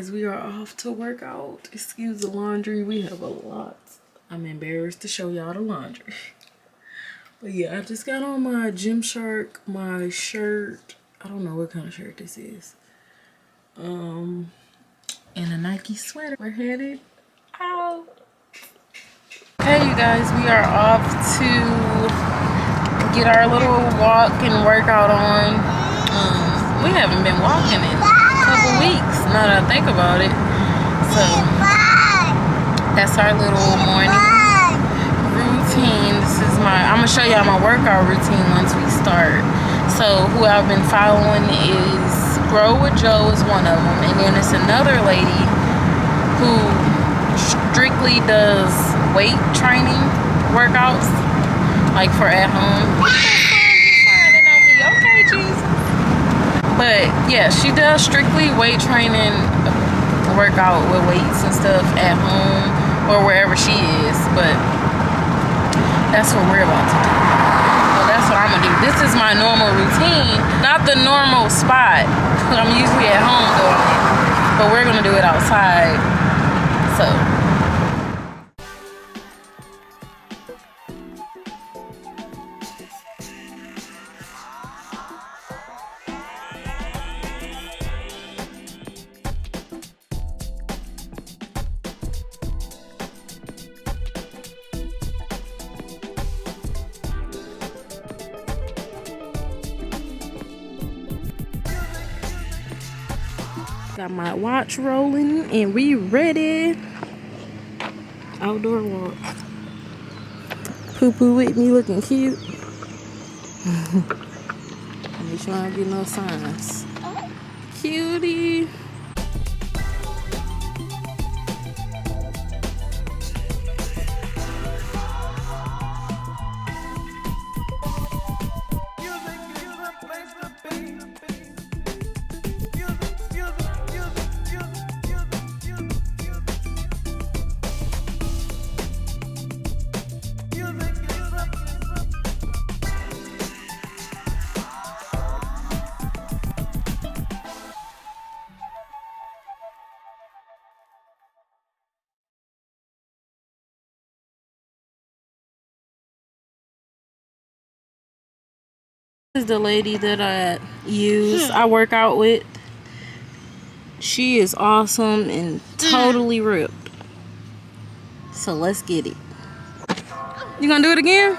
guys, we are off to work out. Excuse the laundry, we have a lot. I'm embarrassed to show y'all the laundry. But yeah, I just got on my Gymshark, my shirt. I don't know what kind of shirt this is. And a Nike sweater. We're headed out. Hey you guys, we are off to get our little walk and workout on. We haven't been walking in a couple weeks, now that I think about it. So that's our little morning routine. This is I'm gonna show y'all my workout routine once we start. So who I've been following is growwithjo is one of them, and then it's another lady who strictly does weight training workouts, like for at home. Okay, Jesus. But yeah, she does strictly weight training workout with weights and stuff at home or wherever she is. But that's what we're about to do. So that's what I'm gonna do. This is my normal routine, not the normal spot. I'm usually at home doing it, but we're gonna do it outside. So got my watch rolling and we ready. Outdoor walk. Poo poo with me looking cute. Make sure I don't get no signs. Cutie. This is the lady that I use. I work out with. She is awesome and totally ripped. So let's get it. You gonna do it again?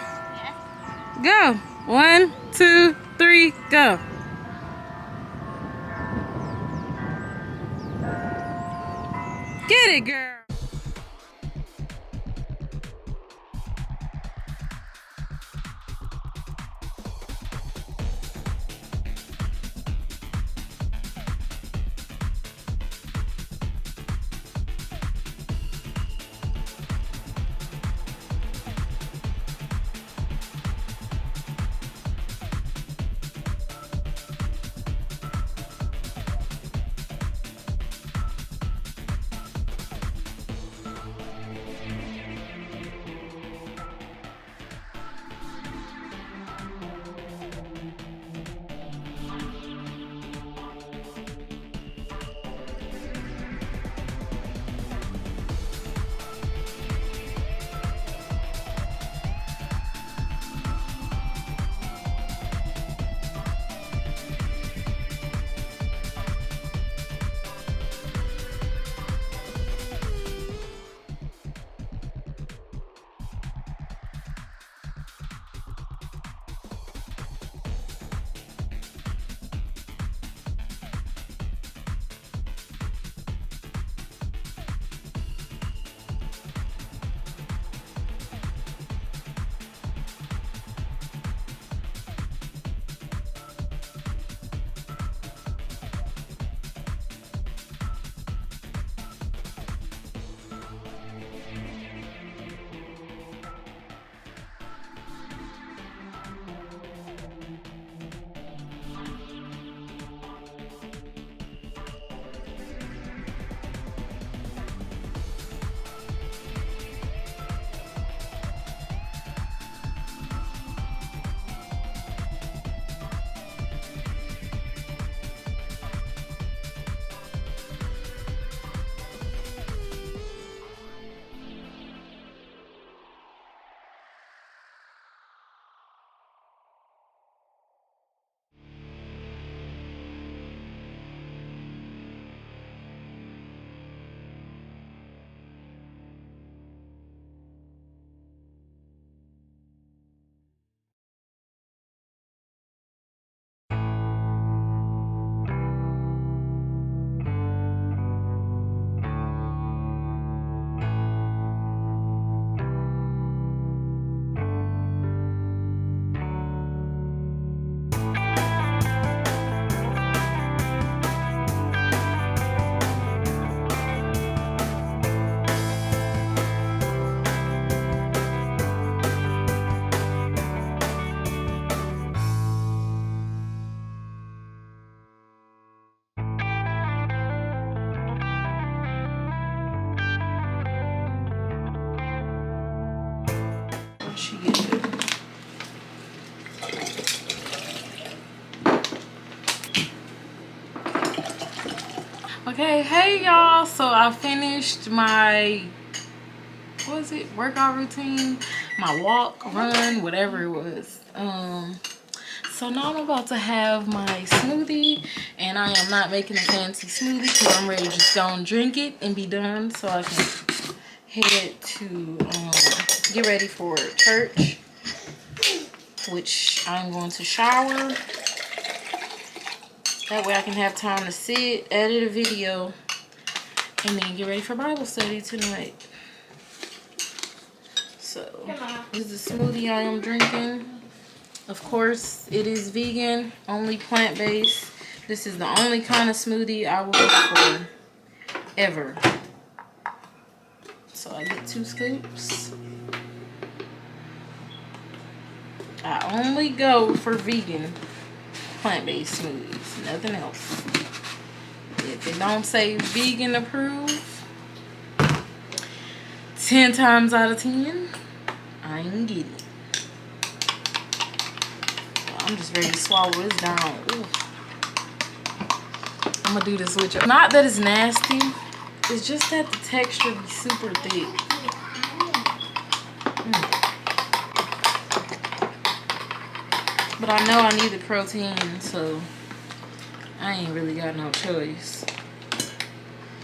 Yeah. Go. 1, 2, 3, go. Get it, girl. she get there. Okay, hey y'all. So I finished my, what was it, workout routine, my walk, run, whatever it was. So now I'm about to have my smoothie, and I am not making a fancy smoothie because I'm ready to just go and drink it and be done so I can head to get ready for church, which I'm going to shower. That way I can have time to sit, edit a video, and then get ready for Bible study tonight. So this is the smoothie I am drinking. Of course, it is vegan, only plant-based. This is the only kind of smoothie I will go for ever. So I get 2 scoops. I only go for vegan, plant-based smoothies, nothing else. If it don't say vegan approved, 10 times out of 10, I ain't getting it. I'm just ready to swallow this down. Ooh. I'm gonna do this with you. Not that it's nasty, it's just that the texture be super thick. But I know I need the protein, so I ain't really got no choice.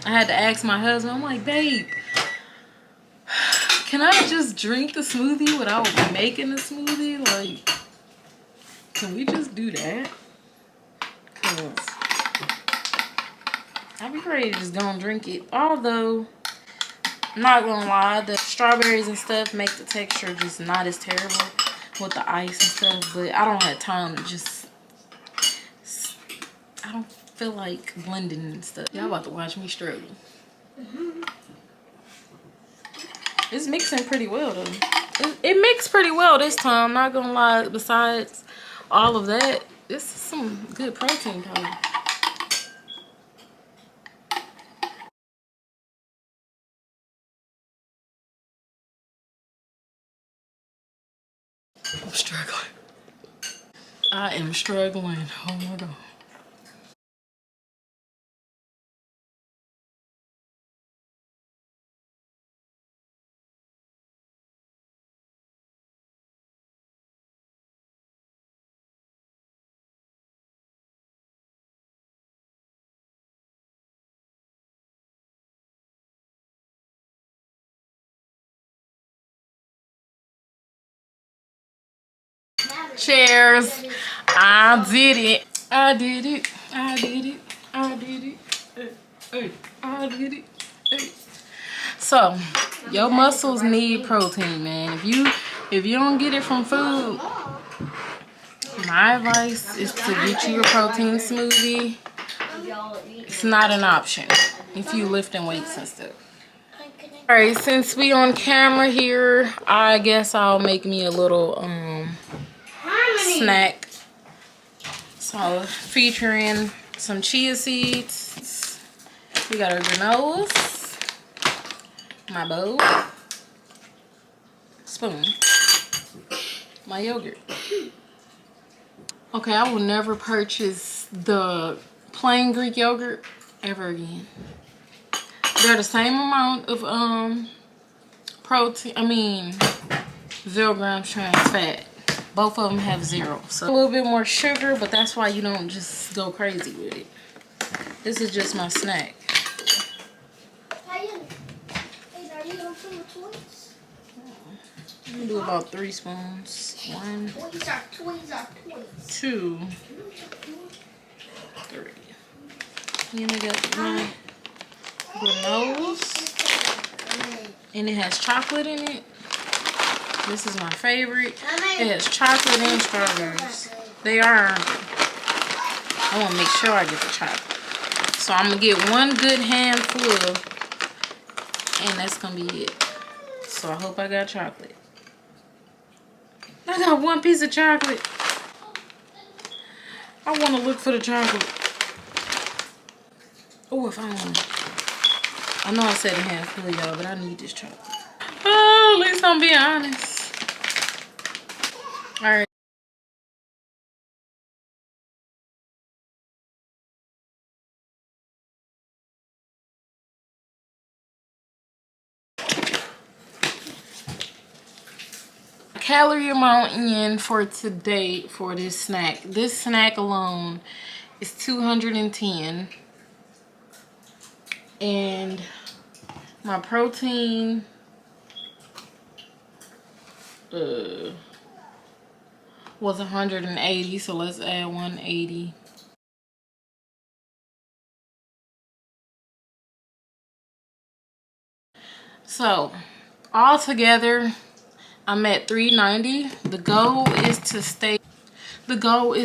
I had to ask my husband, I'm like, babe, can I just drink the smoothie without making the smoothie? Like, can we just do that? Cause I'd be ready to just go and drink it. Although, I'm not gonna lie, the strawberries and stuff make the texture just not as terrible with the ice and stuff. But I don't have time to just, I don't feel like blending and stuff. Y'all about to watch me struggle. It's mixing pretty well though. It mixed pretty well this time, not gonna lie. Besides all of that, this is some good protein powder. I'm struggling. I am struggling. Oh my God. Cheers. I did it. I did it. I did it. I did it. Hey, I did it. Hey. So, your muscles need protein, man. If you don't get it from food, my advice is to get you a protein smoothie. It's not an option if you lifting weights and stuff. Alright, since we on camera here, I guess I'll make me a little snack. So featuring some chia seeds. We got our granolas, my bowl, spoon, my yogurt. Okay, I will never purchase the plain Greek yogurt ever again. They're the same amount of protein, 0 grams trans fat. Both of them have 0. So a little bit more sugar, but that's why you don't just go crazy with it. This is just my snack. I'm gonna do about 3 spoons. 1, 2, 3. And I got my granolas, and it has chocolate in it. This is my favorite. It has chocolate and strawberries. They are, I want to make sure I get the chocolate. So I'm going to get 1 good handful, and that's going to be it. So I hope I got chocolate. I got 1 piece of chocolate. I want to look for the chocolate. Oh, if I want it. I know I said it half full, y'all, but I need this chocolate. Oh, at least I'm being honest. calorie amount in for today for this snack. This snack alone is 210. And my protein was 180, so let's add 180. So all together I'm at 390. The goal is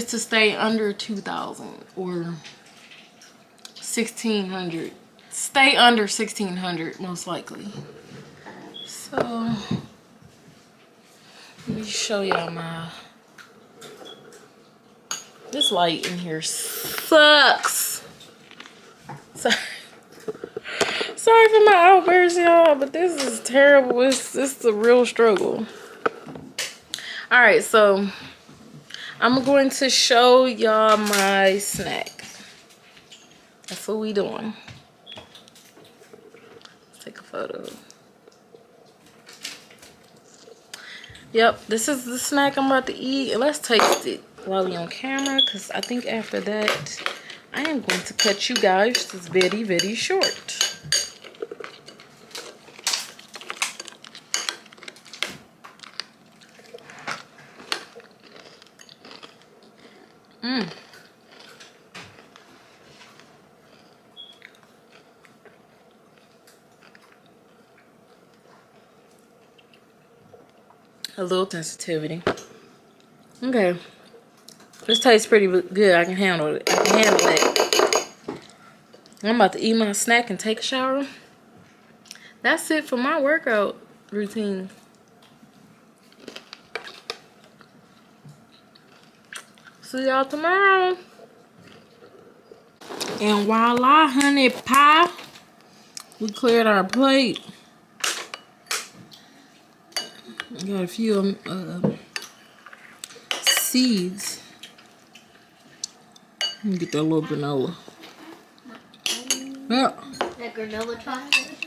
to stay under 2,000 or 1,600. Stay under 1,600 most likely. So let me show y'all my, this light in here sucks. Sorry for my outbursts, y'all, but this is terrible. It's a real struggle. All right, so I'm going to show y'all my snack. That's what we doing. Let's take a photo. Yep, this is the snack I'm about to eat. And let's taste it while we on camera, because I think after that, I am going to cut you guys this very, very short. A little sensitivity. Okay. This tastes pretty good. I can handle it. I'm about to eat my snack and take a shower. That's it for my workout routine. See y'all tomorrow. And voila, honey pie. We cleared our plate. Got a few seeds. Let me get that little granola. Yeah. That granola chocolate.